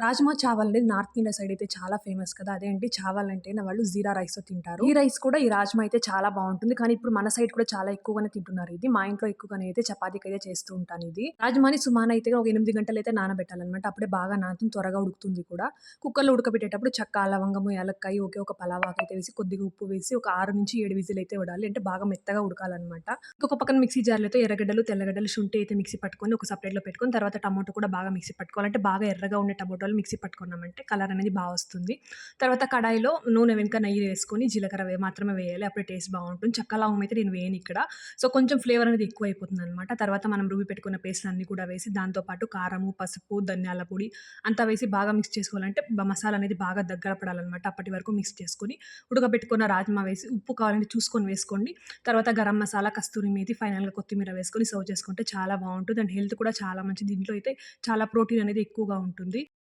రాజ్మా చావల్ అనేది north India side అయితే చాలా ఫేమస్ కదా! అదేంటి చావల్ అంటే వాళ్ళు జీరా రైస్‌తో తింటారు. ఈ రైస్ కూడా ఈ రాజ్మా అయితే చాలా బావుంటుంది. కానీ ఇప్పుడు మన సైడ్ కూడా చాలా ఎక్కువగానే తింటున్నారు ఇది. మా ఇంట్లో ఎక్కువగానే అయితే చపాతీకైతే చేస్తూ ఉంటాను ఇది. రాజ్మాని సుమారు అయితే ఒక 8 గంటలైతే నానబెట్టాలన్నమాట. అప్పుడే బాగా నానుతుంది. త్వరగా ఉడుకుతుంది కూడా. కుక్కర్‌లో ఉడకబెట్టేటప్పుడు చెక్క, లవంగము, యాలక్కాయి, ఒకే ఒక పలావాకైతే వేసి కొద్దిగా ఉప్పు వేసి ఒక 6-7 విజిల్ అయితే విడాలి. అంటే బాగా మెత్తగా ఉడకాలన్నమాట. ఇంకొక పక్కన మిక్సీ జార్‌లో ఎర్రగడ్డలు, తెల్లగడ్డలు, శుంఠి అయితే మిక్సీ పట్టుకొని ఒక సెపరేట్‌లో పెట్టుకొని తర్వాత టమాటో కూడా బాగా మిక్సీ పట్టుకోవాలి. అంటే బాగా ఎర్రగా ఉండే టమాటోలు మిక్సీ పట్టుకున్నామంటే కలర్ అనేది వస్తుంది. తర్వాత కడాయిలో నూనె వెనుక నెయ్యి వేసుకొని జీలకర్ర మాత్రమే వేయాలి. అప్పుడే టేస్ట్ బావుంటుంది. చెక్క, లవంగం అయితే నేను వేయనిక్కడ. సో, కొంచెం ఫ్లేవర్ అనేది ఎక్కువైపోతుందనమాట. తర్వాత మనం రుబ్బి పెట్టుకున్న పేస్ట్‌లన్నీ కూడా వేసి దాంతో పాటు కారము, పసుపు, ధనియాల పొడి అంతా వేసి బాగా మిక్స్ చేసుకోవాలంటే మసాలా అనేది బాగా దగ్గర పడాలనమాట. అప్పటి వరకు మిక్స్ చేసుకొని ఉడకబెట్టుకున్న రాజ్మా వేసి ఉప్పు కావాలంటే చూసుకొని వేసుకోండి. తర్వాత గరం మసాలా, కస్తూరి మేతి, ఫైనల్‌గా కొత్తిమీర వేసుకొని సర్వ్ చేసుకుంటే చాలా బావుంటుంది. అండ్ హెల్త్ కూడా చాలా మంచిది. దీంట్లో అయితే చాలా ప్రోటీన్ అనేది ఎక్కువగా ఉంటుంది.